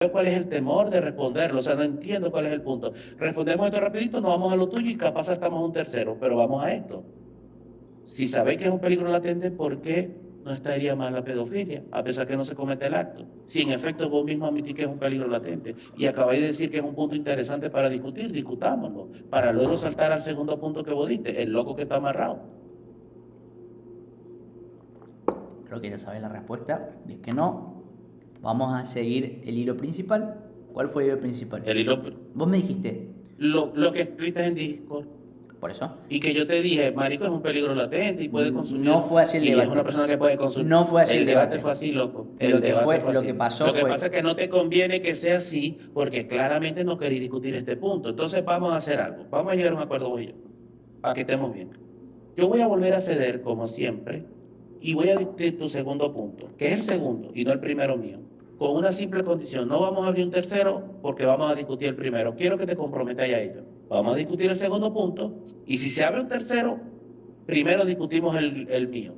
veo cuál es el temor de responderlo, o sea, no entiendo cuál es el punto. Respondemos esto rapidito, nos vamos a lo tuyo y capaz estamos un tercero, pero vamos a esto. Si sabéis que es un peligro latente, ¿por qué no estaría mal la pedofilia? A pesar que no se comete el acto. Si en efecto vos mismo admitís que es un peligro latente y acabáis de decir que es un punto interesante para discutir, discutámoslo, para luego saltar al segundo punto que vos diste, el loco que está amarrado. Creo que ya sabes la respuesta, y es que no. Vamos a seguir el hilo principal. ¿Cuál fue el hilo principal? El hilo, Vos me dijiste, lo que escribiste en Discord. por eso, Y que yo te dije, marico, es un peligro latente y puede consumir. no fue así el y debate. es una persona que puede consumir. No fue así el debate. Fue así, loco. Lo que pasó Lo que fue... pasa es que no te conviene que sea así, porque claramente no queréis discutir este punto. Entonces vamos a hacer algo. Vamos a llegar a un acuerdo vos y yo, para que estemos bien. Yo voy a volver a ceder, como siempre, y voy a discutir tu segundo punto, que es el segundo y no el primero mío. Con una simple condición, no vamos a abrir un tercero porque vamos a discutir el primero. Quiero que te comprometáis a ello. Vamos a discutir el segundo punto y si se abre un tercero, primero discutimos el mío.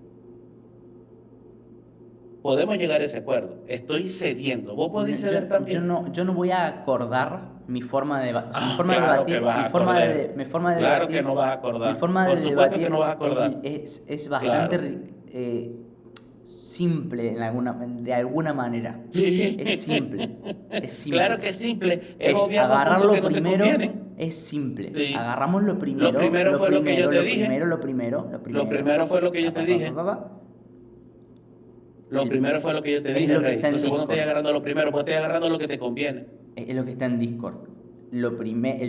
Podemos llegar a ese acuerdo. Estoy cediendo. ¿Vos podés ceder también? Yo no voy a acordar mi forma de, o sea, mi forma claro de debatir, mi forma de debatir, que no vas a acordar. mi forma Por de supuesto debatir que no vas a acordar. es bastante simple de alguna manera. Es simple. Claro que es simple. Es agarrar lo primero. Es simple. Sí. Agarramos lo primero. Lo primero fue lo que yo te dije. Lo primero fue lo que yo te dije. Lo primero fue lo que yo te dije, Rey. Entonces vos no estás agarrando lo primero, vos estás agarrando lo que te conviene. Es lo que está en Discord. El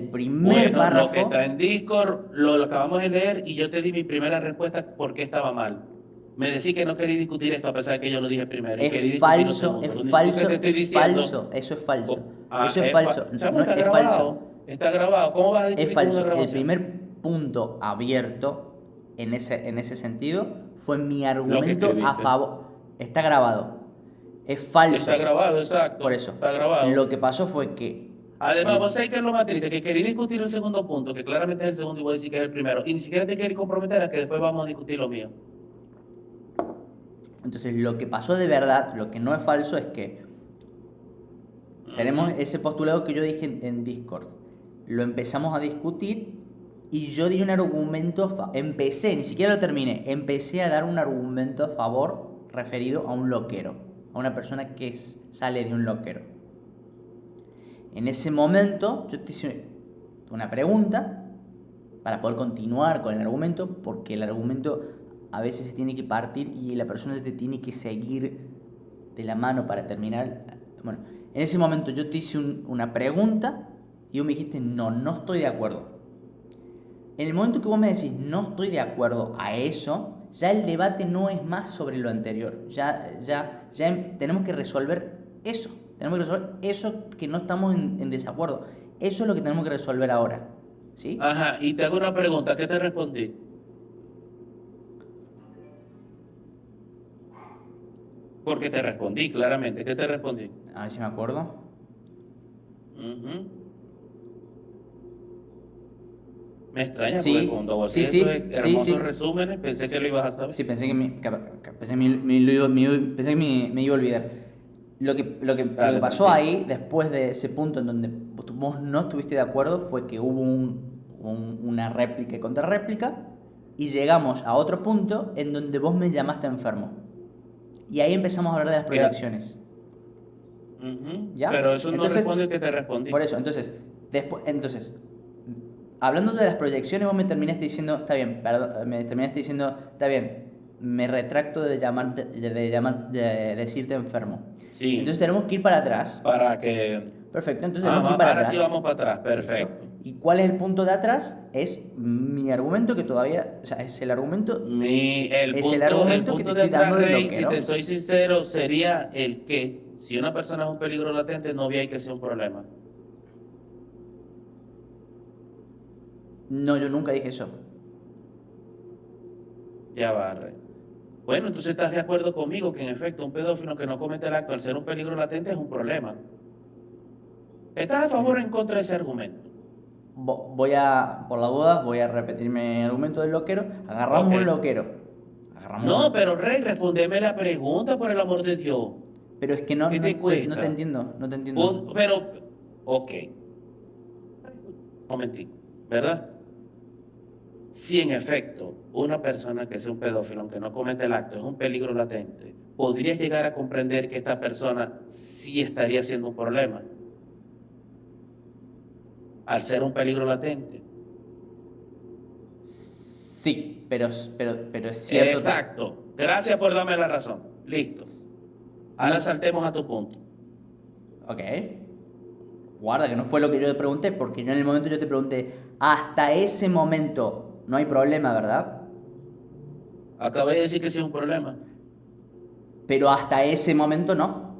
primer párrafo. Lo que está en Discord lo acabamos de leer y yo te di mi primera respuesta por qué estaba mal. Me decís que no queréis discutir esto a pesar de que yo lo dije primero. Es falso, es falso, eso es falso. Eso es falso. Chamo, está grabado. Está grabado. ¿Cómo vas a discutir es falso. Una grabación? El primer punto abierto en ese sentido fue mi argumento a favor. Está grabado. Es falso. Está grabado, exacto. Por eso. Está grabado. Lo que pasó fue que... Además, vos sabés que es lo más triste, que queréis discutir el segundo punto, que claramente es el segundo y vos decís que es el primero, y ni siquiera te queréis comprometer a que después vamos a discutir lo mío. Entonces, lo que pasó de verdad, lo que no es falso, es que tenemos ese postulado que yo dije en Discord. Lo empezamos a discutir y yo di un argumento, ni siquiera lo terminé, empecé a dar un argumento a favor referido a un loquero, a una persona que sale de un loquero. En ese momento yo te hice una pregunta para poder continuar con el argumento, porque el argumento a veces se tiene que partir y la persona te tiene que seguir de la mano para terminar. Bueno, en ese momento yo te hice una pregunta y vos me dijiste no estoy de acuerdo. En el momento que vos me decís no estoy de acuerdo a eso, ya el debate no es más sobre lo anterior. Ya tenemos que resolver eso. Tenemos que resolver eso que no estamos en desacuerdo. Eso es lo que tenemos que resolver ahora. ¿Sí? Ajá, y te hago una pregunta, ¿qué te respondí? Porque te respondí, claramente. ¿Qué te respondí? A ver si me acuerdo. Me extraña porque cuando vos hacías hermosos resúmenes pensé que lo ibas a saber. Sí, pensé que me iba a olvidar. Lo que pasó ahí, después de ese punto en donde vos no estuviste de acuerdo, fue que hubo una réplica y contrarréplica, y llegamos a otro punto en donde vos me llamaste enfermo. Y ahí empezamos a hablar de las proyecciones. ¿Ya? Pero eso no responde que te respondí. Por eso, entonces, hablando de las proyecciones, vos me terminaste diciendo, está bien, me retracto de decirte enfermo. Sí. Entonces tenemos que ir para atrás. Para que... Perfecto, entonces tenemos que ir para atrás. Ahora sí vamos para atrás, perfecto. ¿Y cuál es el punto de atrás? Es mi argumento que todavía, o sea, es el argumento... el punto que te estoy dando de Rey, si te soy sincero, sería el que, si una persona es un peligro latente, no había que sea un problema. No, yo nunca dije eso. Ya va, Rey. Bueno, entonces estás de acuerdo conmigo que en efecto un pedófilo que no comete el acto al ser un peligro latente es un problema. ¿Estás a favor o en contra de ese argumento? Por la duda, voy a repetir mi argumento del loquero. Agarramos un loquero. No, pero Rey, respondeme la pregunta por el amor de Dios. Pero es que no, ¿Qué no, te no te cuesta? entiendo, no te entiendo. Pero, ok, un momentito, ¿verdad? Si en efecto una persona que sea un pedófilo, aunque no cometa el acto, es un peligro latente, podrías llegar a comprender que esta persona sí estaría siendo un problema al ser un peligro latente. Sí, pero es cierto. Exacto. Gracias por darme la razón. Listo. Ahora No, saltemos a tu punto. ok. Guarda, que no fue lo que yo te pregunté, porque yo en el momento yo te pregunté, hasta ese momento no hay problema, ¿verdad? Acabé de decir que sí es un problema. Pero hasta ese momento no.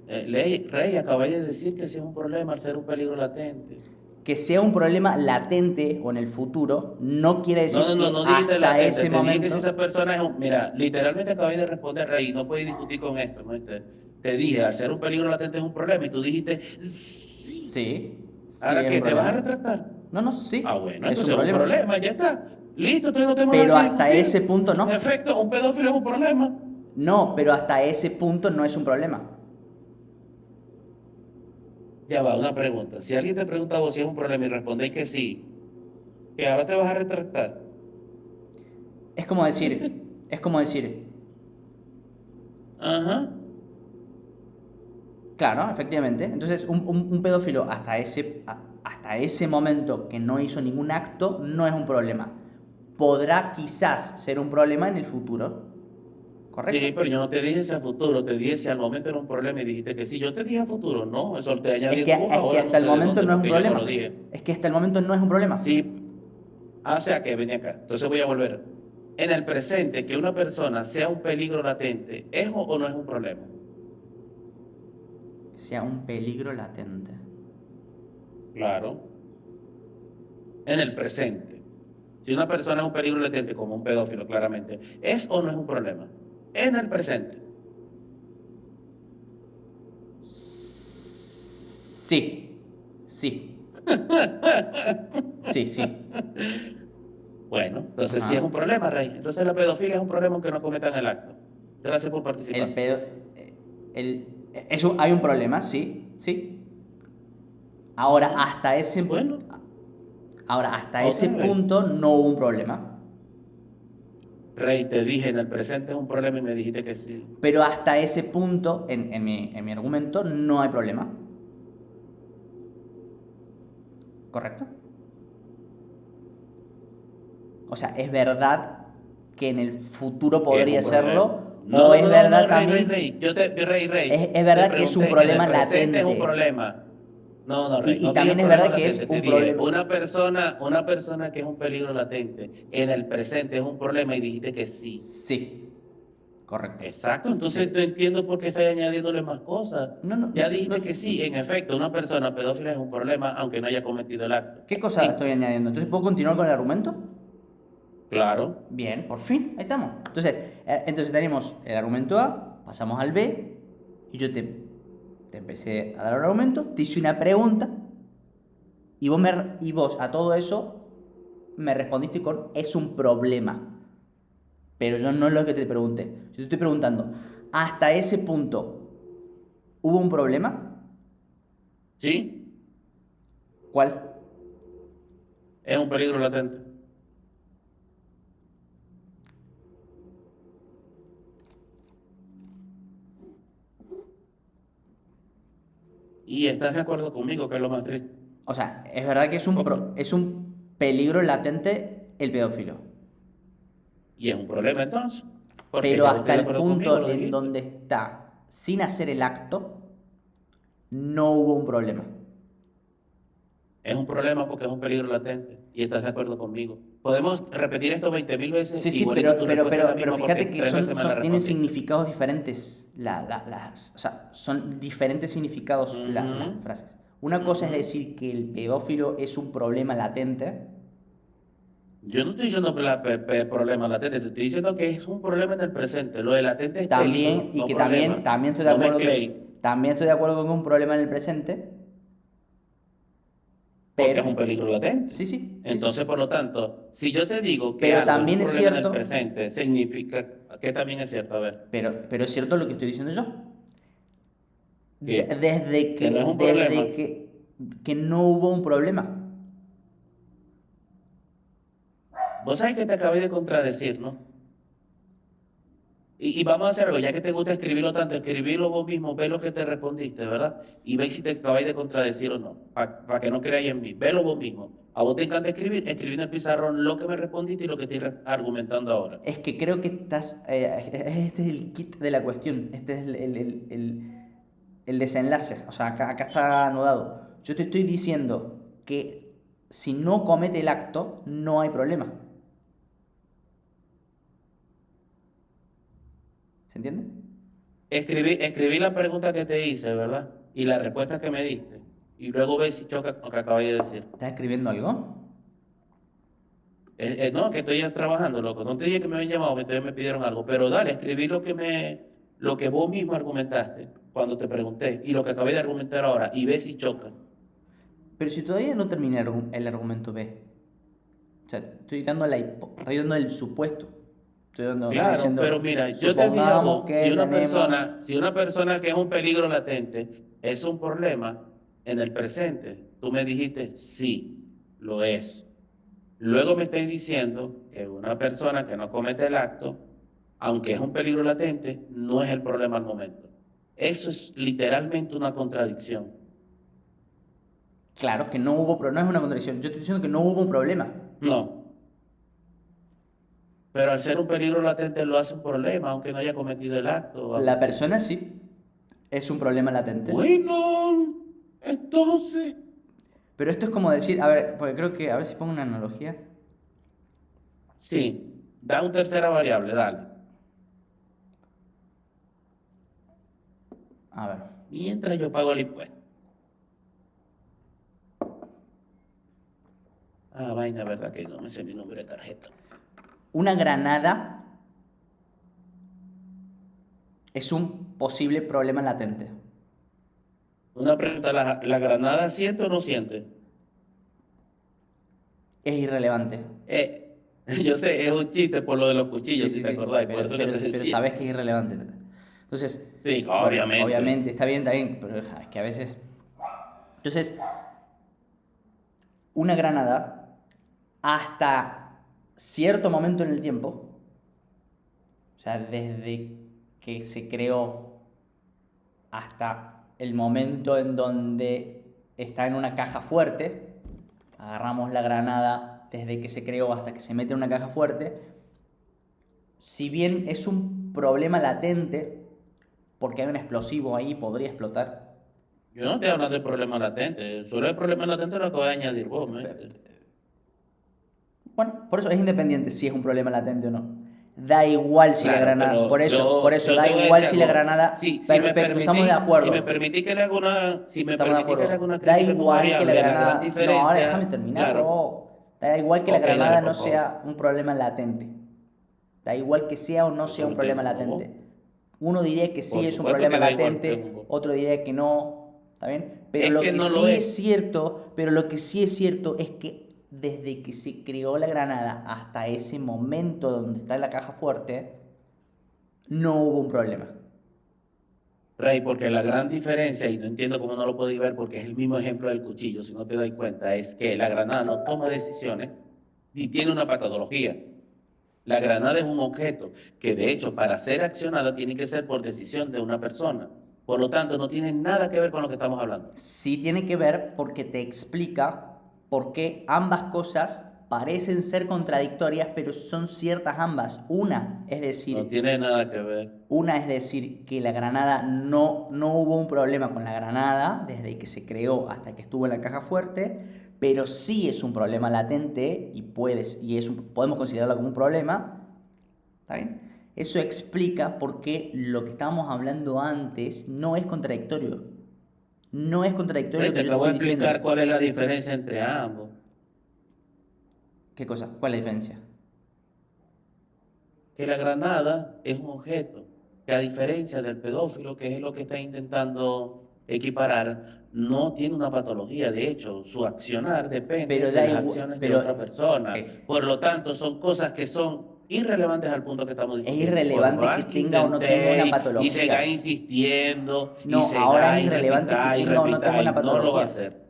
Rey, acabé de decir que sí es un problema al ser un peligro latente. Que sea un problema latente o en el futuro, no quiere No, decir no, no, que no dijiste hasta latente. ese Te dije que si esa momento. persona es un... Mira, literalmente acabé de responder, Rey, no puedes discutir con esto, ¿no? Te dije, al ser un peligro latente es un problema y tú dijiste, sí. Sí, sí ¿Ahora es un qué? ¿Te vas a problema. retractar? No, no, Ah, sí, bueno, es un entonces es un problema. problema, ya está. Listo, entonces no tenemos nada Pero que hasta ese discutir. punto En no. efecto, un pedófilo es un problema. No, pero hasta ese punto no es un problema. Ya va, una pregunta. Si alguien te pregunta a vos si es un problema y respondéis que sí, que ahora te vas a retractar. Es como decir, Ajá. claro, efectivamente. Entonces, un pedófilo hasta ese momento que no hizo ningún acto no es un problema. Podrá quizás ser un problema en el futuro. ¿Correcto? Sí, pero yo no te dije si a futuro, te dije si al momento era un problema y dijiste que sí. Yo te dije a futuro, no, eso te añadí en tu voz, Es que ahora no hasta el sé de momento dónde, no es un porque yo no lo problema. dije. Es que hasta el momento no es un problema. Sí, o sea que venía acá. Entonces voy a volver. En el presente, que una persona sea un peligro latente, ¿es o no es un problema? Sea un peligro latente. Claro. En el presente. Si una persona es un peligro latente, como un pedófilo, claramente, ¿es o no es un problema? En el presente. Sí. Sí. Sí, sí. Bueno, entonces sí es un Ajá. problema, Rey. Entonces la pedofilia es un problema aunque no cometan el acto. Gracias por El participar. pedo. Hay un problema, sí. Sí. Ahora, Ujú. hasta ese. Bueno, Ahora, hasta ese otra vez. punto no hubo un problema. Rey, te dije en el presente es un problema y me dijiste que sí. Pero hasta ese punto, en mi argumento, no hay problema. ¿Correcto? O sea, es verdad que en el futuro Que es podría un problema. serlo. O No, es no, no, no, verdad Rey, Rey, también. Rey. Rey, Es te verdad que es un pregunté, en el problema presente es un latente. problema. No, no, Rey, Y no te dije también es problema verdad que es latente, te un dije problema. una persona que es un peligro latente, en el presente es un problema y dijiste que sí. Sí, correcto. Exacto, entonces no Sí. entiendo por qué estás añadiéndole más cosas. No, no, Ya dijiste que sí, en efecto, una persona pedófila es un problema aunque no haya cometido el acto. ¿Qué cosa estoy Listo, añadiendo? Entonces, ¿puedo continuar con el argumento? claro. Bien, por fin, ahí estamos. Entonces tenemos el argumento A, pasamos al B, y yo te empecé a dar un argumento, te hice una pregunta, y vos a todo eso me respondiste con es un problema. Pero yo no es lo que te pregunté. Yo te estoy preguntando, ¿hasta ese punto hubo un problema? Sí, ¿Cuál? es un peligro latente. Y estás de acuerdo conmigo, que es lo más triste. O sea, es verdad que Ok. es un peligro latente el pedófilo. Y es un problema entonces, porque Pero ya vos estás hasta de el acuerdo conmigo, punto lo en dijiste. donde está sin hacer el acto, no hubo un problema. Es un problema porque es un peligro latente y estás de acuerdo conmigo. Podemos repetir esto 20.000 veces, Sí, sí, igualito tu respuesta es la pero misma porque fíjate que 3 veces me la tienen respondiste. significados diferentes. O sea, son diferentes significados las Ujú, frases. Una cosa es ujú. decir que el pedófilo es un problema latente. Yo no estoy diciendo problema latente, te estoy diciendo que es un problema en el presente. Lo de latente es También, peligro, y no que problema. también estoy de No acuerdo mezcléis. también estoy de acuerdo con que es un problema en el presente, porque es un Pero, peligro latente. sí, sí, sí, sí. Entonces, por lo tanto, si yo te digo que Pero algo es un también es problema en el cierto, presente, significa que también es cierto. A ver, pero es cierto lo que estoy diciendo yo. que, Desde que no es que, un problema. desde que no hubo un problema. Vos sabés que te acabé de contradecir, ¿no? Y vamos a hacer algo, ya que te gusta escribirlo tanto, escribirlo vos mismo, ve lo que te respondiste, ¿verdad? Y ve si te acabáis de contradecir o no, para que no creáis en mí. Velo vos mismo. A vos te encanta escribir, escribí en el pizarrón lo que me respondiste y lo que estoy argumentando ahora. Es que creo que estás. Este es el kit de la cuestión. Este es el desenlace. O sea, acá está anudado. Yo te estoy diciendo que si no comete el acto, no hay problema. ¿Se entiende? Escribí la pregunta que te hice, ¿verdad? Y la respuesta que me diste. Y luego ves si choca con lo que acabáis de decir. ¿Estás escribiendo algo? No, que estoy trabajando, loco. No te dije que me habían llamado, me pidieron algo. Pero dale, escribí lo que vos mismo argumentaste cuando te pregunté y lo que acabé de argumentar ahora y ves si choca. Pero si todavía no terminé el argumento B. O sea, estoy dando el supuesto. Estoy Claro, pero diciendo, mira, yo te dije a supongamos vos, que tenemos. si una persona que es un peligro latente es un problema en el presente, tú me dijiste, sí, lo es. Luego me estáis diciendo que una persona que no comete el acto, aunque es un peligro latente, no es el problema al momento. Eso es literalmente una contradicción. Claro, que no hubo problema, no es una contradicción. Yo estoy diciendo que no hubo un problema. No, pero al ser un peligro latente lo hace un problema, aunque no haya cometido el acto. La persona sí es un problema latente. Bueno, entonces, Pero esto es como decir, a ver, porque creo que, a ver si pongo una analogía. sí, da una tercera variable, dale. A ver, Mientras yo pago el impuesto. Ah, vaina, verdad que no me sé mi número de tarjeta. una granada es un posible problema latente. Una pregunta, ¿la granada siente o no siente? Es irrelevante. Yo sé, es un chiste por lo de los Sí, cuchillos, si sí, te sí, acordáis, por eso que te pero decía. sabes que es irrelevante. Entonces, Sí, bueno, obviamente. obviamente, está bien, pero es que a veces. Entonces, una granada, hasta cierto momento en el tiempo, o sea, desde que se creó hasta el momento en donde está en una caja fuerte, agarramos la granada desde que se creó hasta que se mete en una caja fuerte, si bien es un problema latente, porque hay un explosivo ahí, podría explotar. Yo no estoy hablando de problema latente, solo el problema latente lo acabo de añadir vos, ¿me? Bueno, por eso es independiente si es un problema latente o no. Da igual si la Claro, granada, pero por eso yo da te voy a igual decir si la algo. granada, perfecto, estamos de Si me acuerdo. permití que le haga una, si me Estamos de permití que le haga acuerdo. una Da crítica con igual que la variable, la gran granada. No, ahora déjame diferencia, terminar, claro. bro. Da igual que la Ok, dale, granada no por favor. sea un problema latente. Da igual que sea o no Eso sea lo un estoy problema diciendo vos. latente. Uno diría que sí Por es un supuesto problema que da igual, latente, otro diría que no. ¿Está bien? Pero es lo que que no lo sí es es. cierto, pero lo que sí es cierto es que desde que se creó la granada hasta ese momento donde está en la caja fuerte, no hubo un problema. Rey, porque la gran diferencia, y no entiendo cómo no lo podéis ver, porque es el mismo ejemplo del cuchillo, si no te das cuenta, es que la granada no toma decisiones ni tiene una patología. La granada es un objeto que, de hecho, para ser accionada tiene que ser por decisión de una persona. Por lo tanto, no tiene nada que ver con lo que estamos hablando. Sí tiene que ver porque te explica por qué ambas cosas parecen ser contradictorias, pero son ciertas ambas. No tiene nada que ver. Una es decir que la granada no hubo un problema con la granada desde que se creó hasta que estuvo en la caja fuerte, pero sí es un problema latente y podemos considerarlo como un problema. ¿Está bien? Eso explica por qué lo que estábamos hablando antes no es contradictorio. No es contradictorio Rey, lo te que yo te acabo estoy de explicar diciendo. cuál es la diferencia entre ambos. ¿Qué cosa? ¿Cuál es la diferencia? Que la granada es un objeto, que a diferencia del pedófilo, que es lo que está intentando equiparar, no tiene una patología. De hecho, su accionar depende Pero de da las igual, acciones de pero otra persona. ok, Por lo tanto, son cosas que son irrelevantes al punto que estamos es discutiendo. Por irrelevante que más que tenga o no tenga una y siga patología. insistiendo y No, ahora siga es irrelevante que y tenga o no tenga repita y una no lo va a patología. hacer. No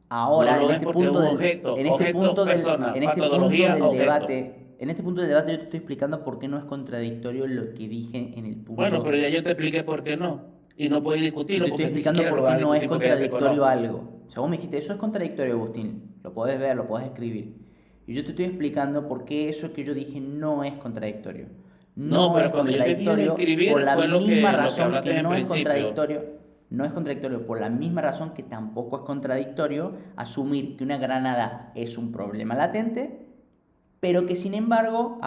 Ahora, lo es porque es un objeto, objeto, persona, en este punto patología, del objeto. debate, en este punto del debate yo te estoy explicando por qué no es contradictorio lo que dije en el Bueno, pero punto. ya yo te expliqué por qué no. Y no puedes Yo te discutirlo estoy porque ni explicando siquiera lo por vas qué a no es discutir porque ya te contradictorio conozco. algo. O sea, vos me dijiste, eso es contradictorio, Agustín. Lo podés ver, lo podés escribir. Y yo te estoy explicando por qué eso que yo dije no es contradictorio. No, No es pero cuando yo te dije de contradictorio por escribir la fue misma lo que razón hablaste que en no es principio. contradictorio. No es contradictorio por la misma razón que tampoco es contradictorio asumir que una granada es un problema latente, pero que sin embargo,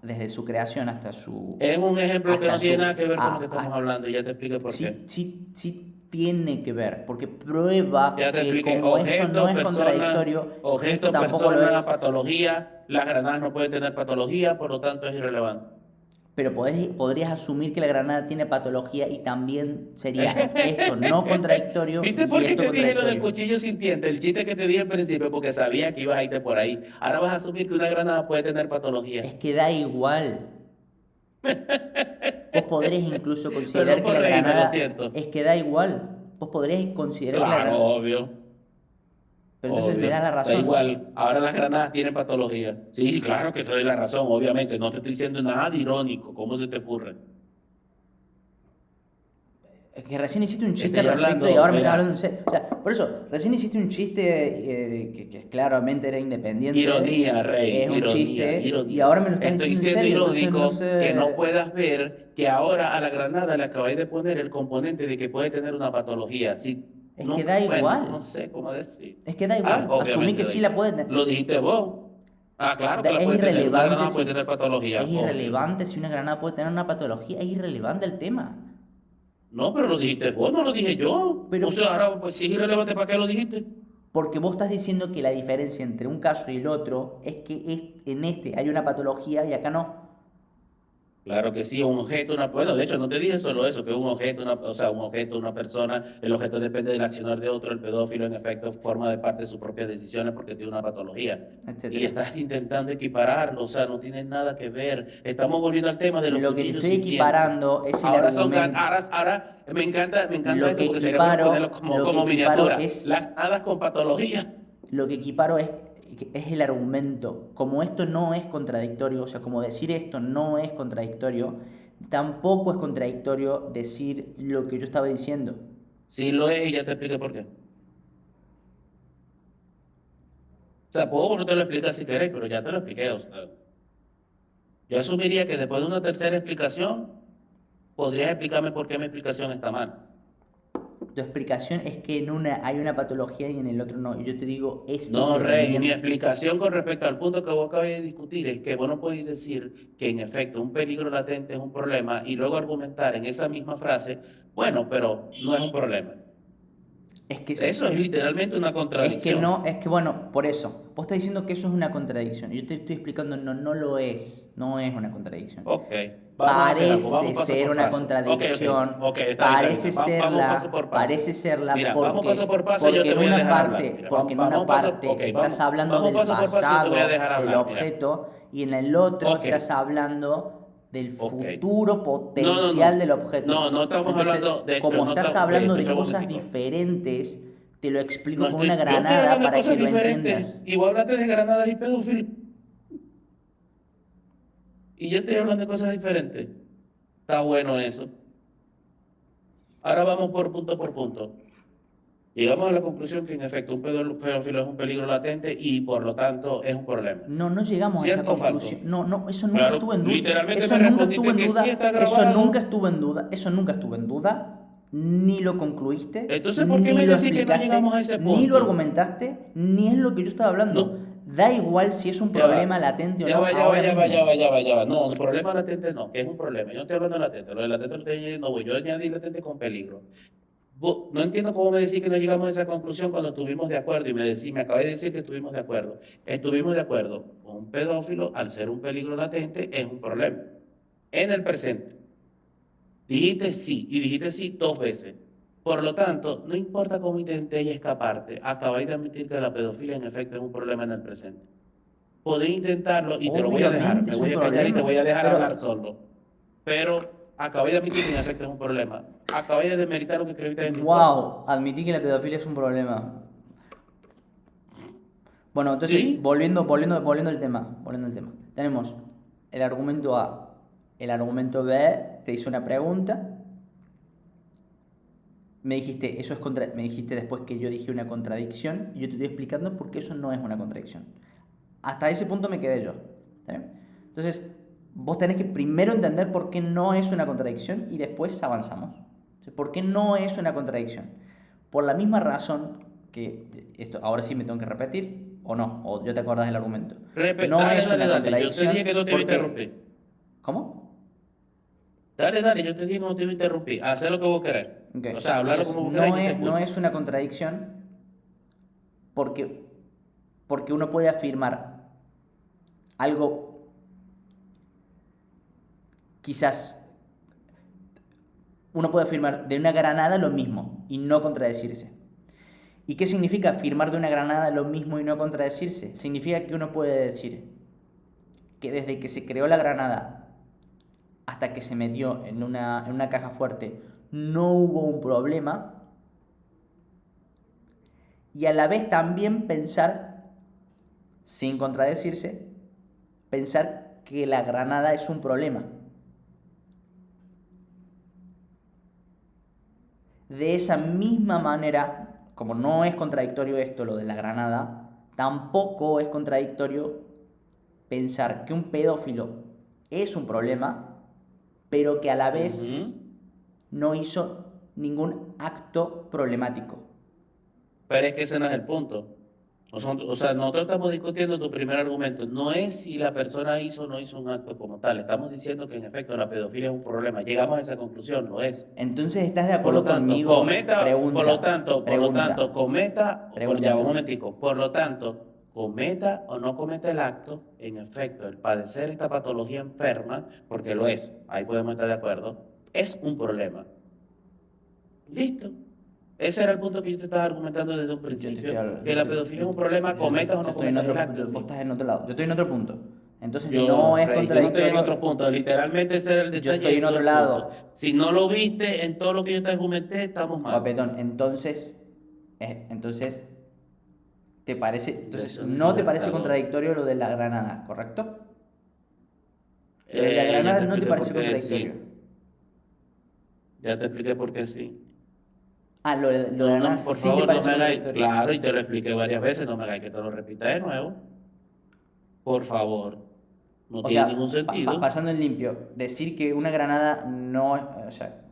desde su creación hasta su Es un ejemplo que hasta no tiene nada su que ver con lo que estamos hablando y ya te expliqué por qué. sí, sí, sí tiene que ver, porque prueba Ya te que expliqué como esto no es contradictorio, esto tampoco lo persona, es. patología. Las granadas no pueden tener patología, por lo tanto es irrelevante. Pero podrías asumir que la granada tiene patología y también sería esto no contradictorio ¿Viste y por qué esto te dije lo del contradictorio. cuchillo sin diente? El chiste que te dije al principio, porque sabía que ibas a irte por ahí. Ahora vas a asumir que una granada puede tener patología. Es que da igual. Vos podrías incluso considerar Perdón que por la reírme, lo granada siento. es que da igual. Vos podrías considerar que la Claro, granada. obvio, Pero entonces me obvio. das la Da razón. igual. Ahora las granadas tienen patología. Sí, claro que te doy la razón, obviamente. No te estoy diciendo nada de irónico. ¿Cómo se te ocurre? Es que recién hiciste un chiste al Estoy respecto y hablando, ahora me estás hablando vea, en serio. O sea, por eso, recién hiciste un chiste que claramente era independiente, ironía, Rey, es un ironía, chiste, y ironía. ahora me lo estás Estoy diciendo en siendo serio, entonces no irónico que no sé. puedas ver que ahora a la granada le acabáis de poner el componente de que puede tener una patología. Si Es que no, da bueno, igual. no sé cómo decir. Es que da Ah, igual. Asumí obviamente que da sí la igual. puede tener. Lo dijiste vos. Ah, claro que la Es puede tener. Una irrelevante granada puede tener si. Es patología, obvio. irrelevante si una granada puede tener una patología. Es irrelevante el tema. No, pero lo dijiste vos, no lo dije yo. Pero O sea, ahora, pues si es irrelevante, ¿para qué lo dijiste? porque vos estás diciendo que la diferencia entre un caso y el otro es que en este hay una patología y acá no. Claro que sí, un objeto, bueno, de hecho no te dije solo eso, que un objeto, o sea, un objeto, una persona, el objeto depende del accionar de otro, el pedófilo en efecto forma de parte de sus propias decisiones porque tiene una patología. Y Etcétera. estás intentando equipararlo, o sea, no tiene nada que ver. Estamos volviendo al tema de los Lo que te cuchillos estoy sin dientes. equiparando es el argumento. Ahora me encanta Lo esto que porque sería bueno ponerlo equiparo, como, lo que como equiparo miniatura. es, Las hadas con patología. lo que equiparo es el argumento. Como esto no es contradictorio, o sea, como decir esto no es contradictorio, tampoco es contradictorio decir lo que yo estaba diciendo. Sí lo es y ya te expliqué por qué. O sea, puedo no te lo explicar si querés, pero ya te lo expliqué, o sea. Yo asumiría que después de una tercera explicación, podrías explicarme por qué mi explicación está mal. Tu explicación es que en una hay una patología y en el otro no. Y yo te digo, es No, Rey, mi independiente. explicación con respecto al punto que vos acabas de discutir es que vos no podés decir que en efecto un peligro latente es un problema y luego argumentar en esa misma frase, bueno, pero no es un problema. Es que Eso es literalmente una Es que contradicción. no, es que bueno, por eso. Vos estás diciendo que eso es una contradicción. Y yo te estoy explicando, no, no lo es. No es una contradicción. Ok, vamos a hacer algo, Parece vamos paso ser por una paso. Ok, contradicción. está bien. Vamos paso por paso. Parece serla Mira, vamos paso por paso y yo porque te en voy a una dejar hablar. parte, Mira, porque en una vamos paso, ok, parte estás hablando vamos del paso por paso y yo te voy a pasado dejar del hablar. Mira, objeto y en el otro ok, estás hablando del ok. futuro No, no, potencial del no. objeto. No, no estamos Entonces, hablando de esto, como no estás estamos, ve, hablando te de echo un cosas momentico. diferentes, te lo explico No con una estoy, yo estoy granada hablando de para que cosas lo diferentes entiendas. y vos hablaste de granadas y pedófilos y yo estoy hablando de cosas diferentes. Está bueno eso. Ahora vamos por punto. Llegamos a la conclusión que en efecto un pedófilo es un peligro latente y por lo tanto es un problema. No, no llegamos a esa ¿Cierto o falso? conclusión. No, no, eso nunca Claro, estuvo en duda. literalmente Eso me nunca estuvo respondiste en que sí duda. está Eso nunca grabado. estuvo en duda. Eso nunca estuvo en duda. Ni lo concluiste, Entonces, ¿por qué ni me lo decís que no llegamos a explicaste, ese ni lo punto? argumentaste, ni es lo que yo estaba hablando. No, Da igual si es un ya problema va. latente o Ya no va, ya va, ahora ya va, ya va, mismo. ya va, ya va. No, el problema latente no, que es un problema. Yo no estoy hablando de latente. Lo de latente lo estoy añadiendo, voy. Yo añadí latente con peligro. No entiendo cómo me decís que no llegamos a esa conclusión cuando estuvimos de acuerdo y me acabé de decir que estuvimos de acuerdo. Estuvimos de acuerdo. Un pedófilo, al ser un peligro latente, es un problema. En el presente. Dijiste sí, y dijiste sí 2 veces. Por lo tanto, no importa cómo intentéis escaparte, acabáis de admitir que la pedofilia en efecto es un problema en el presente. Podéis intentarlo y te lo voy a dejar, Obviamente me es un voy a callar y te problema, voy a dejar hablar pero solo. Pero acabáis de admitir que en efecto es un problema. Acabáis de desmeritar lo que escribiste en Discord. wow, admití que la pedofilia es un problema. Bueno, entonces, ¿Sí? volviendo al tema. Tenemos el argumento A, el argumento B, te hice una pregunta, me dijiste, me dijiste después que yo dije una contradicción, y yo te estoy explicando por qué eso no es una contradicción. Hasta ese punto me quedé yo. ¿Está bien? Entonces, vos tenés que primero entender por qué no es una contradicción y después avanzamos. ¿Por qué no es una contradicción? Por la misma razón que, esto ahora sí me tengo que repetir, o no, o yo te acordás del argumento. No Dale, es dale, una dale. Yo te dije que contradicción no te iba a porque... interrumpir. ¿Cómo? Dale, dale, yo te dije que no te iba a interrumpir. Haz lo que vos querés. Ok, O sea, hablarlo entonces como vos querés y yo te no escucho. es una contradicción porque, porque uno puede afirmar algo quizás uno puede afirmar de una granada lo mismo y no contradecirse. ¿Y qué significa afirmar de una granada lo mismo y no contradecirse? Significa que uno puede decir que desde que se creó la granada hasta que se metió en una caja fuerte no hubo un problema, y a la vez también pensar, sin contradecirse, pensar que la granada es un problema. De esa misma manera, como no es contradictorio esto, lo de la granada, tampoco es contradictorio pensar que un pedófilo es un problema, pero que a la vez Ujú. no hizo ningún acto problemático. Pero es que ese no es el punto. O sea, nosotros estamos discutiendo tu primer argumento. No es si la persona hizo o no hizo un acto como tal. Estamos diciendo que en efecto la pedofilia es un problema. Llegamos a esa conclusión, lo es. Entonces, ¿estás de Por lo acuerdo tanto, conmigo? ya un Pregunta. momentico. Por lo tanto, cometa o no cometa el acto, en efecto, el padecer esta patología enferma, porque lo es, ahí podemos estar de acuerdo, es un problema. Listo. Ese era el punto que yo te estaba argumentando desde un Yo te principio, estoy hablando, que la pedofilia es un problema, cometas o yo no estoy en cometas el otro, acto en vos sí. estás en otro lado, yo estoy en otro punto. Entonces no Yo, es Rey, yo no estoy en otro contradictorio, punto, literalmente ese era el yo detalle estoy de en todo otro el punto. lado. Si no lo viste en todo lo que yo te argumenté, estamos mal. Guapetón, entonces, De eso no no estoy te de parece acuerdo. contradictorio lo de la granada, ¿correcto? Lo de la Ya granada te no te expliqué por parece qué contradictorio. sí. Ya te expliqué por qué sí. Ah, lo de la No, granada no, por sí te favor, no parece me hagáis, contradictorio. claro, y te lo expliqué varias veces, no me hagáis que te lo repita de nuevo. Por favor, no O tiene ningún sea, sentido. pasando en limpio, decir que una granada no, o sea,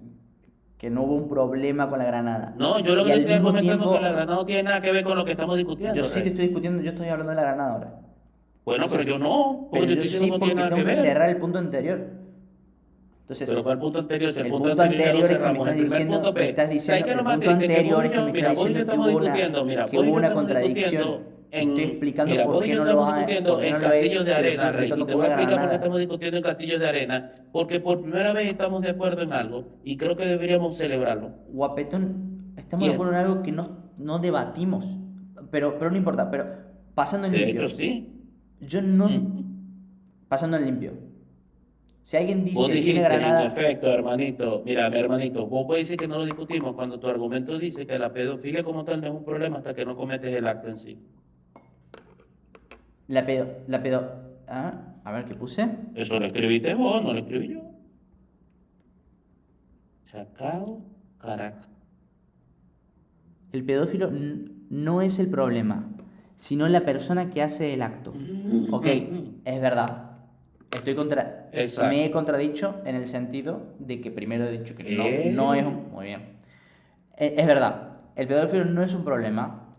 que no hubo un problema con la granada. No, yo lo que Y te al estoy mismo argumentando es que la tiempo, granada no tiene nada que ver con lo que estamos yo discutiendo, sí te Rey. estoy discutiendo, yo estoy hablando de la granada ahora. Bueno, pero Entonces, yo no, porque pero te yo estoy diciendo sí que no tiene porque nada que tengo que ver. cerrar el punto anterior. Entonces, Pero ¿cuál punto anterior? Si el el punto punto anterior ya lo anterior es que cerramos. El primer punto, me estás ¿sabes qué es lo el más punto triste? Que vos anterior y es que yo, me estás mira, vos y yo diciendo estamos discutiendo, que hubo una discutiendo contradicción. Te estoy explicando vos y yo estamos discutiendo por qué en no lo castillos es, de te lo estoy arena, Rey. Y explicando te con voy a una explicar por qué granada. estamos discutiendo en castillos de arena. Porque por primera vez estamos de acuerdo en algo y creo que deberíamos celebrarlo. Guapetón, estamos Y de es, acuerdo en algo que no debatimos. Pero no importa, pero pasando en de limpio. hecho, sí. Yo no... Ujú. Pasando en limpio. Si alguien Vos dice que una dijiste, en granada... efecto, hermanito, mira, mi hermanito, vos puedes decir que no lo discutimos cuando tu argumento dice que la pedofilia como tal no es un problema hasta que no cometes el acto en sí. La pedo... Ah, a ver qué puse. Eso lo escribiste vos, no lo escribí yo. Chacao, Caracas. El pedófilo no es el problema, sino la persona que hace el acto. Ok, es verdad. Me he Exacto. contradicho en el sentido de que primero he dicho que no es Eh, un... Muy bien. Es verdad, el pedófilo no es un problema,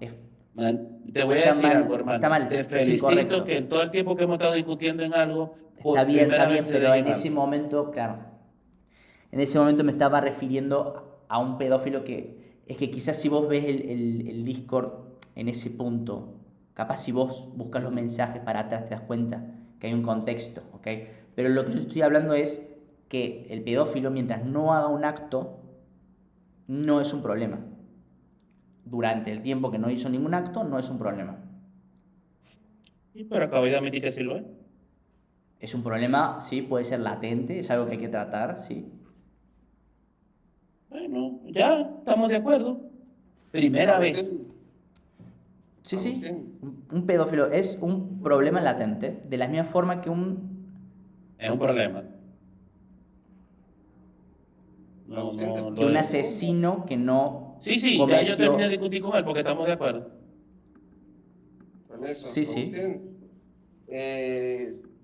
te voy a decir algo, está hermano. Te mal, es felicito incorrecto. que en todo el tiempo que hemos estado discutiendo en algo, por Está primera vez bien, se pero dé en en ese algo. momento, claro, en ese momento me estaba refiriendo a un pedófilo que es que quizás si vos ves el Discord en ese punto, capaz si vos buscas los mensajes para atrás te das cuenta que hay un contexto, ¿ok? Pero lo que yo estoy hablando es que el pedófilo, mientras no haga un acto, no es un problema. Durante el tiempo que no hizo ningún acto, no es un problema. Pero acabo de admitir que sí lo es. Es un problema, sí, puede ser latente, es algo que hay que tratar, sí. Bueno, ya estamos de acuerdo. Primera vez. Agustín, Sí, sí, Agustín, un pedófilo es un problema latente, de la misma forma que un... Es un problema. No, Agustín, no, te que lo un pregunto. asesino que no Sí, sí, ya yo terminé de cometió... discutir con él porque estamos de acuerdo. Con eso, Sí, sí. Agustín,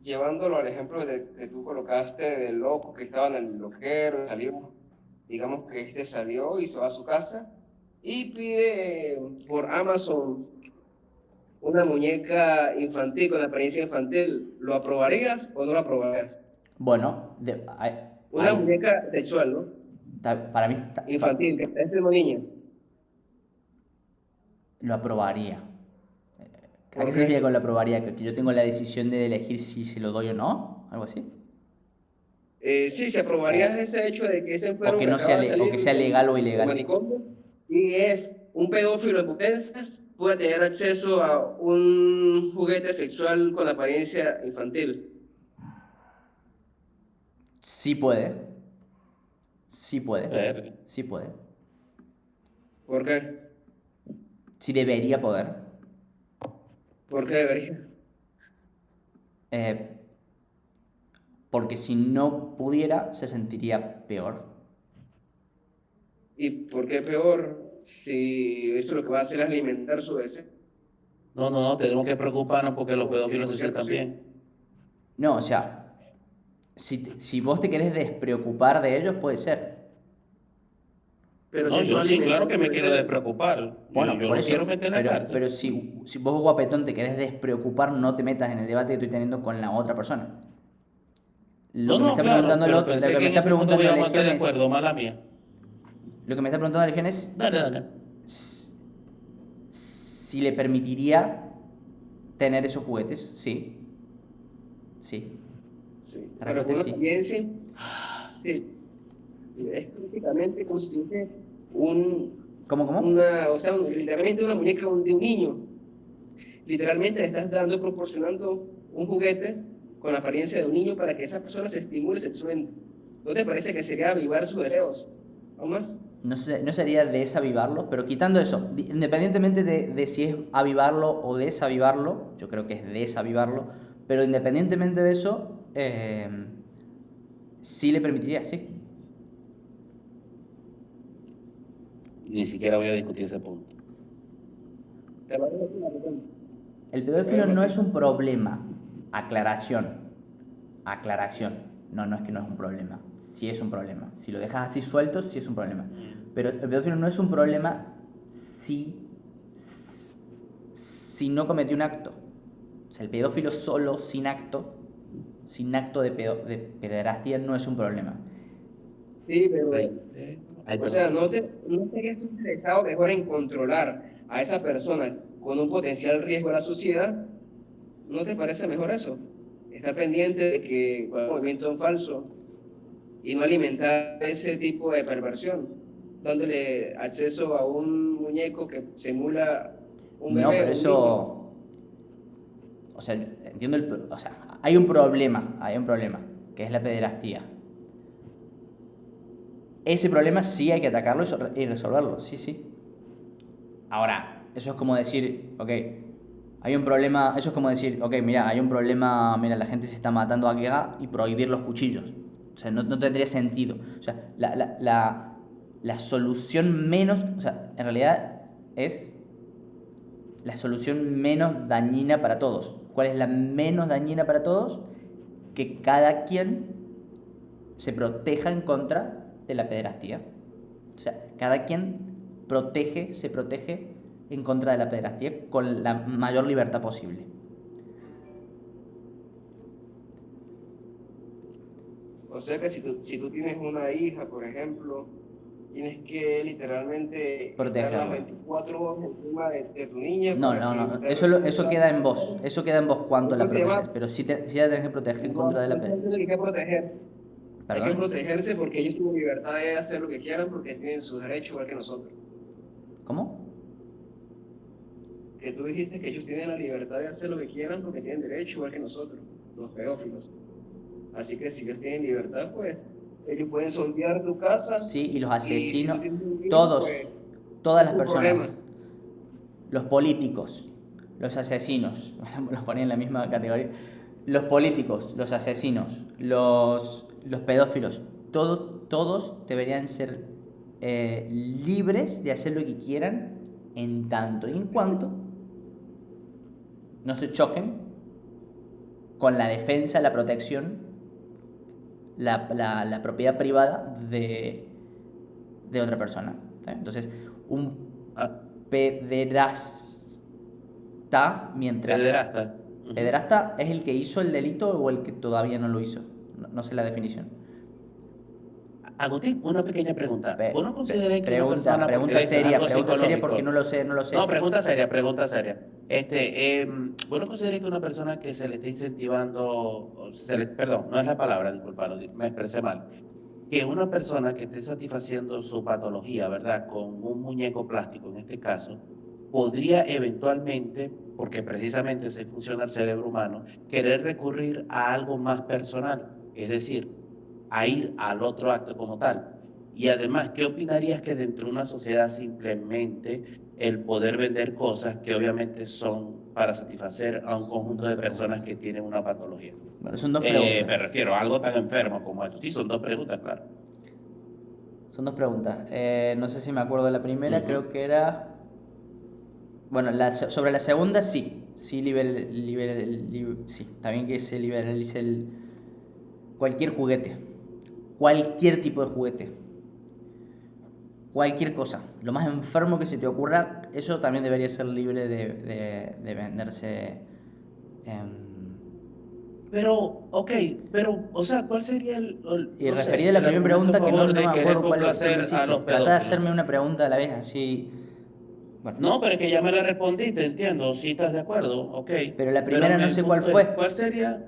llevándolo al ejemplo que tú colocaste del loco que estaba en el loquero, salió, digamos que este salió y se va a su casa y pide por Amazon una muñeca infantil con apariencia infantil, ¿lo aprobarías o no lo aprobarías? Bueno, Una ahí, muñeca sexual, ¿no? para mí Infantil, que está siendo niña. lo aprobaría. ¿A ¿Por qué qué? significa con lo aprobaría? ¿Que yo tengo la decisión de elegir si se lo doy o no? ¿Algo así? Sí, se aprobaría O, ese hecho de que ese o enfermo que que no sea, acaba de o salir que sea legal o del ilegal. manicomio y es un pedófilo en potencia, puede tener acceso a un juguete sexual con apariencia infantil. Sí puede, sí puede, Verga. sí puede. ¿Por qué? Sí debería poder. ¿Por qué debería? Eh, porque si no pudiera, se sentiría peor. ¿Y por qué peor si eso lo que va a hacer es alimentar su deseo? No, no, no, tenemos que preocuparnos porque los Y pedófilos por se cierto, sí. también. No, o sea, si vos te querés despreocupar de ellos, puede ser. Pero si No, eso yo va a sí, alimentar claro que su me quiero deseo. despreocupar. Bueno, Yo por lo eso, quiero meter en la cárcel. pero si vos, guapetón, te querés despreocupar, no te metas en el debate que estoy teniendo con la otra persona. Lo No, que me no, está claro, preguntando, pero lo pensé que que me en está ese punto preguntando íbamos a estar Legión de es, acuerdo, mala mía. lo que me está preguntando Legión es Dale, dale. si le permitiría tener esos juguetes. Sí, sí. Sí, La pero respuesta con es una sí. apariencia, sí, es prácticamente constituye ¿Cómo, cómo? o sea, literalmente una muñeca de un niño. Literalmente le estás dando, proporcionando un juguete con la apariencia de un niño para que esa persona se estimule sexualmente. ¿No te parece que sería avivar sus deseos? ¿Aún más? No sería desavivarlo, pero quitando eso, independientemente de si es avivarlo o desavivarlo, yo creo que es desavivarlo, pero independientemente de eso, sí le permitiría, sí. Ni siquiera voy a discutir ese punto. Te lo dejo aquí, Maricón. El Te pedófilo dejo no aquí. es un problema. Aclaración. Aclaración. No, no es que no es un problema. Sí es un problema. Si lo dejas así suelto, sí es un problema. Pero el pedófilo no es un problema si no cometió un acto. O sea, el pedófilo solo, sin acto de pederastia, no es un problema. Sí, pero, Ay, o sea, perdón. no estarías tú interesado mejor en controlar a esa persona con un potencial riesgo a la sociedad. ¿No te parece mejor eso? Estar pendiente de que cualquier movimiento en falso y no alimentar ese tipo de perversión, dándole acceso a un muñeco que simula un No, bebé pero o un niño. eso... O sea, entiendo o sea, hay un problema, que es la pederastía. Ese problema sí hay que atacarlo y resolverlo, sí, sí. Ahora, eso es como decir, ok, hay un problema, eso es como decir, ok, mira, hay un problema, mira, la gente se está matando aquí y prohibir los cuchillos. O sea, no tendría sentido. O sea, la solución menos, o sea, en realidad es la solución menos dañina para todos. ¿Cuál es la menos dañina para todos? Que cada quien se proteja en contra de la pederastía. O sea, cada quien se protege en contra de la pederastía con la mayor libertad posible. O sea que si tú tienes una hija, por ejemplo, tienes que literalmente estar las Protegerla. 24 horas encima de tu niña No, para no, que no. evitar Eso queda en vos. Eso queda en vos cuánto Eso la se proteges. llama, Pero sí la tenés que proteger en contra no, de no la estás pederastia. diciendo que hay que protegerse. Hay que ¿Perdón? protegerse porque ellos tienen libertad de hacer lo que quieran porque tienen sus derechos igual que nosotros. ¿Cómo? Que tú dijiste que ellos tienen la libertad de hacer lo que quieran porque tienen derecho igual que nosotros, los pedófilos. Así que si ellos tienen libertad, pues ellos pueden sondear tu casa Sí, y los y si tú asesinos, tienes un hijo, todos, pues todas es las tu problema. personas, los políticos, los asesinos, los ponía en la misma categoría, los políticos, los asesinos, los pedófilos, todos deberían ser libres de hacer lo que quieran en tanto y en cuanto no se choquen con la defensa, la protección, la propiedad privada de otra persona. ¿Sabes? Entonces, un Ah, pederasta, mientras... pederasta. Ujú. Pederasta es el que hizo el delito o el que todavía no lo hizo. No sé la definición. Agustín, una pequeña pregunta. ¿Vos no consideráis que una Pregunta, persona, porque esto es algo pregunta seria porque no psicológico? lo sé, no lo sé. No, pregunta seria, pregunta seria. ¿Vos no consideráis que una persona que se le está incentivando, perdón, no es la palabra, disculpa, me expresé mal, que una persona que esté satisfaciendo su patología, ¿verdad? Con un muñeco plástico, en este caso, podría eventualmente, porque precisamente se funciona el cerebro humano, querer recurrir a algo más personal, es decir, a ir al otro acto como tal? Y además, ¿qué opinarías que dentro de una sociedad simplemente el poder vender cosas que obviamente son para satisfacer a un Son conjunto dos de personas preguntas. que tienen una patología? Bueno, son dos preguntas. Me refiero a algo tan enfermo como esto. Sí, son dos preguntas, claro. Son dos preguntas. No sé si me acuerdo de la primera, Ujú. creo que era... Bueno, sobre la segunda sí. Sí, sí, está bien que se liberalice cualquier juguete. Cualquier tipo de juguete. Cualquier cosa. Lo más enfermo que se te ocurra, eso también debería ser libre de venderse. em, Pero, ok, pero, o sea, ¿cuál sería Y no sé, referido a la el primera argumento a pregunta, que no, favor no me de querer acuerdo qué me complacer a hiciste. los Trata de pedófilos? hacerme una pregunta a la vez, así. Bueno. No, pero es que ya me la respondiste, entiendo, si estás de acuerdo, ok. Pero la Pero primera no el sé cuál punto es, fue. ¿cuál sería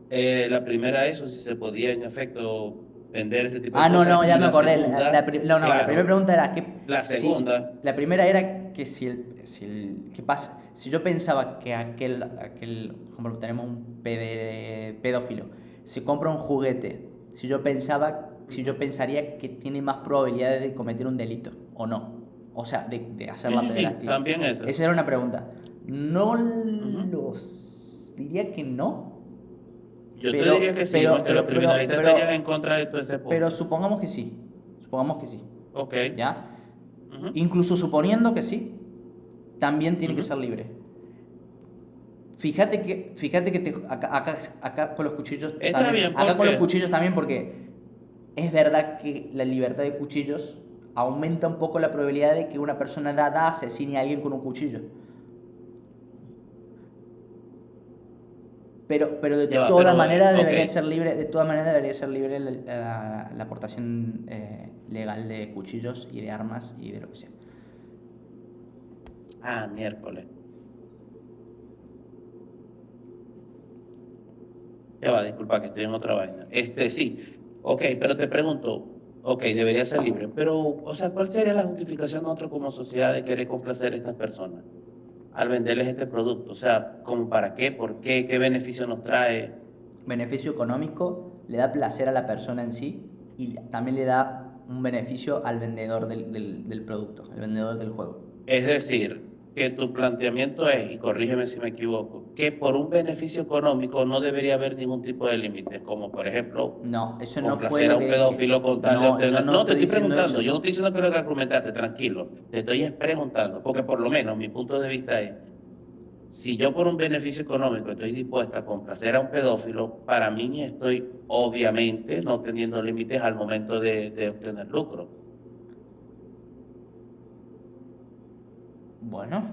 la primera eso, si se podía en efecto vender ese tipo de Ah, no, cosas? no, ya Y me la acordé. segunda, No, no, la primera claro, pregunta era la segunda, la primera era que ¿qué pasa? Si yo pensaba que por ejemplo, tenemos un pedófilo, si compra un juguete, si yo ujú. pensaría que tiene más probabilidades de cometer un delito o no. O sea, de hacer Sí, la sí, sí, pederastía. también eso. Esa era una pregunta. No Ujú. los diría que no, Yo te diría que sí, porque los criminalistas estarían en contra de todo ese pero punto. supongamos que sí. Supongamos que sí. Ok. ¿Ya? Ujú, Incluso suponiendo que sí, también tiene que ujú. ser libre. Fíjate que acá con los cuchillos Está también. bien, Acá ¿por con los qué? cuchillos también, porque es verdad que la libertad de cuchillos aumenta un poco la probabilidad de que una persona dada asesine a alguien con un cuchillo. Pero de Ya va, todas pero, maneras ok. debería ser libre, la aportación legal de cuchillos y de armas y de lo que sea. Ah, miércoles. Ya va, disculpa que estoy en otra vaina. Sí, ok, pero te pregunto, ok, debería ser libre, pero, o sea, ¿cuál sería la justificación nosotros como sociedad de querer complacer a estas personas al venderles este producto? O sea, ¿como para qué? ¿Por qué? ¿Qué beneficio nos trae? Beneficio económico, le da placer a la persona en sí y también le da un beneficio al vendedor del producto, al vendedor del juego. Es decir, que tu planteamiento es, y corrígeme si me equivoco, que por un beneficio económico no debería haber ningún tipo de límites, como por ejemplo No, eso no fue complacer lo a un que dije. pedófilo con tal de No, yo obtener. no No, te estoy estoy diciendo preguntando, eso. yo no estoy diciendo que lo que argumentaste, tranquilo, te estoy preguntando, porque por lo menos mi punto de vista es, si yo por un beneficio económico estoy dispuesta a complacer a un pedófilo, para mí estoy obviamente no teniendo límites al momento de obtener lucro. Bueno,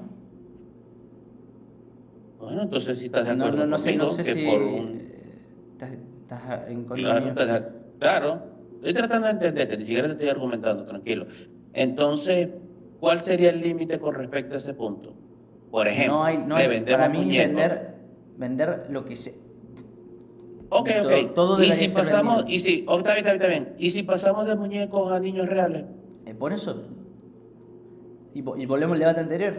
Bueno, entonces si estás de no, no, acuerdo no conmigo, sé que si por un... estás en contra Claro, mío. claro, estoy tratando de entenderte, ni siquiera te estoy argumentando, tranquilo. Entonces, ¿cuál sería el límite con respecto a ese punto? Por ejemplo, No le hay, para vendemos mí muñecos. vender lo que se, Ok, ok. Todo Y debería si ser pasamos, vendido. y si, oh, está bien. Y si pasamos de muñecos a niños reales. Por eso, y volvemos al debate anterior,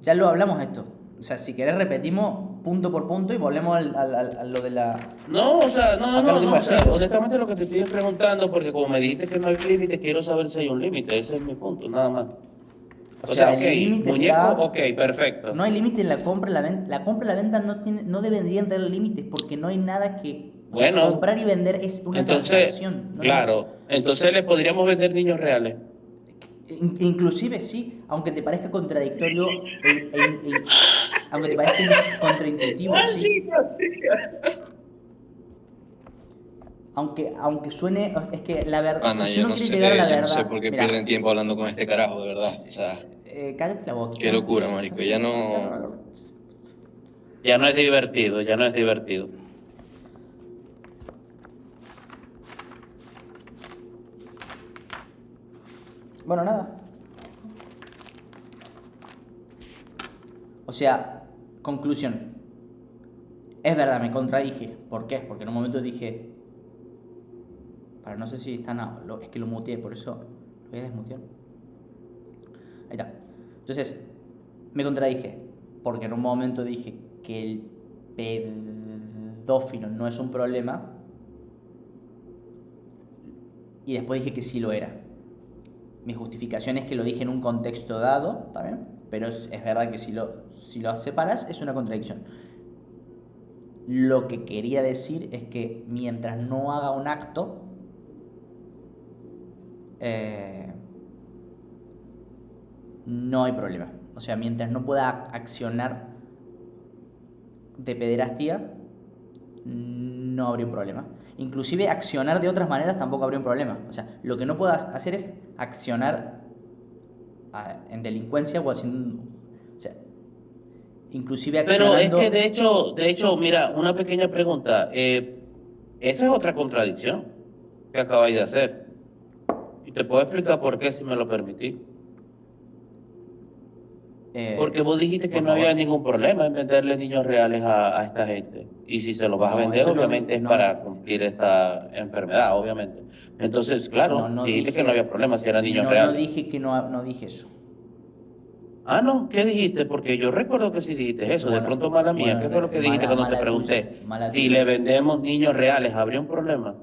ya lo hablamos esto. O sea, si querés repetimos punto por punto y volvemos a lo de la... No, o sea, Acá lo tengo o sea, escrito. honestamente lo que te estoy preguntando, porque como me dijiste que no hay límite, quiero saber si hay un límite, ese es mi punto, nada más. O O sea, sea, ok, el límite muñeco, está... ok, perfecto. No hay límite en la compra y la venta. La compra y la venta no deberían tener límites porque no hay nada que... O sea, Bueno, comprar y vender es una entonces, transacción. claro, entonces le podríamos vender niños reales. Inclusive sí, aunque te parezca contradictorio, aunque te parezca contraintuitivo, sí. Maldita sea. Aunque suene, es que la verdad, Ana, si uno quiere llegar a la yo no sé verdad, por qué mira, pierden tiempo hablando con este carajo, de verdad. O sea, cállate la boquita. qué locura, marico. Ya no... Ya no es divertido, ya no es divertido. Bueno, nada. O sea, conclusión. Es verdad, me contradije. ¿Por qué? Porque en un momento dije... Para no sé si están... Es que lo muteé, por eso lo voy a desmutear. Ahí está. Entonces, me contradije. Porque en un momento dije que el pedófilo no es un problema. Y después dije que sí lo era. Mi justificación es que lo dije en un contexto dado, ¿también? Pero es verdad que si lo separas es una contradicción. Lo que quería decir es que mientras no haga un acto, no hay problema. O sea, mientras no pueda accionar de pederastía, no habría un problema. Inclusive accionar de otras maneras tampoco habría un problema. O sea, lo que no puedas hacer es accionar en delincuencia o haciendo... O sea, inclusive Pero es que accionando... de hecho, mira, una pequeña pregunta. Esa es otra contradicción que acabáis de hacer. Y te puedo explicar por qué, si me lo permitís. Porque vos dijiste que por no había favor. ningún problema en venderle niños reales a esta gente. Y si se los vas a No, vender, eso no, obviamente es no, para cumplir esta enfermedad, obviamente. Entonces, claro, no dijiste que no había dije... problema si eran niños No reales. dije que no dije eso. Ah, no, ¿qué dijiste? Porque yo recuerdo que sí dijiste eso, de pronto mala mía. ¿Qué fue lo que dijiste cuando te pregunté? Mala Si tuya. le vendemos niños reales, ¿habría un problema?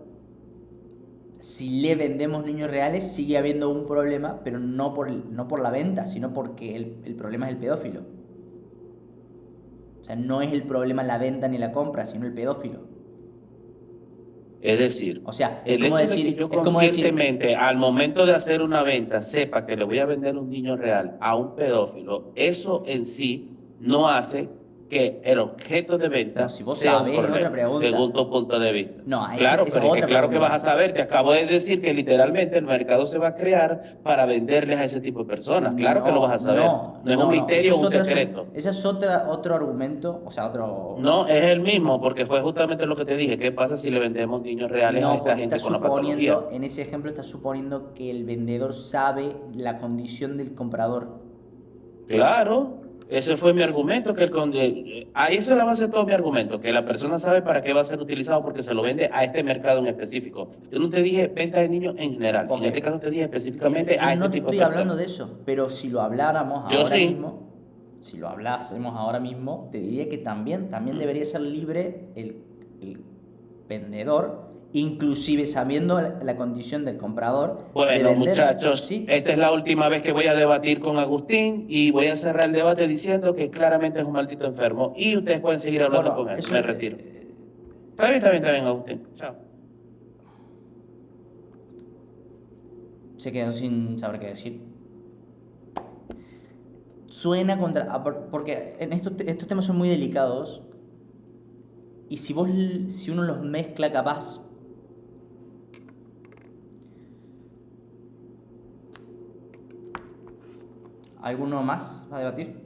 Si le vendemos niños reales, sigue habiendo un problema, pero no por la venta, sino porque el problema es el pedófilo. O sea, no es el problema la venta ni la compra, sino el pedófilo. Es decir, O sea, el hecho de que yo es como decir, conscientemente, al momento de hacer una venta, sepa que le voy a vender un niño real a un pedófilo, eso en sí no hace que el objeto de no, venta si vos sea un sabés, es otra problema, según pregunta. tu punto de vista. No, Claro, esa es pero es que otra claro que vas a pregunta. saber, te acabo de decir que literalmente el mercado se va a crear para venderles a ese tipo de personas. Claro que lo vas a saber. No es un Eso misterio o es un secreto. ese es otro argumento, o sea, otro... No, es el mismo, porque fue justamente lo que te dije. ¿Qué pasa si le vendemos niños reales a No, esta porque está gente con la patología? suponiendo, en ese ejemplo está suponiendo que el vendedor sabe la condición del comprador. Claro, ese fue mi argumento, ahí se la base de todo mi argumento, que la persona sabe para qué va a ser utilizado porque se lo vende a este mercado en específico. Yo no te dije venta de niños en general, Ok, en este caso te dije específicamente yo a este no te tipo de estoy hablando personas. de eso, pero si lo habláramos Yo ahora sí. mismo, si lo hablásemos ahora mismo, te diría que también debería ser libre el vendedor, inclusive sabiendo la condición del comprador, de Bueno, vender. muchachos, Sí, esta es la última vez que voy a debatir con Agustín y voy a cerrar el debate diciendo que claramente es un maldito enfermo y ustedes pueden seguir hablando bueno, con él. eso Me retiro. Está bien, Agustín. Chao. se quedó sin saber qué decir. Suena contra... Porque en estos temas son muy delicados y si uno los mezcla capaz... ¿Alguno más va a debatir?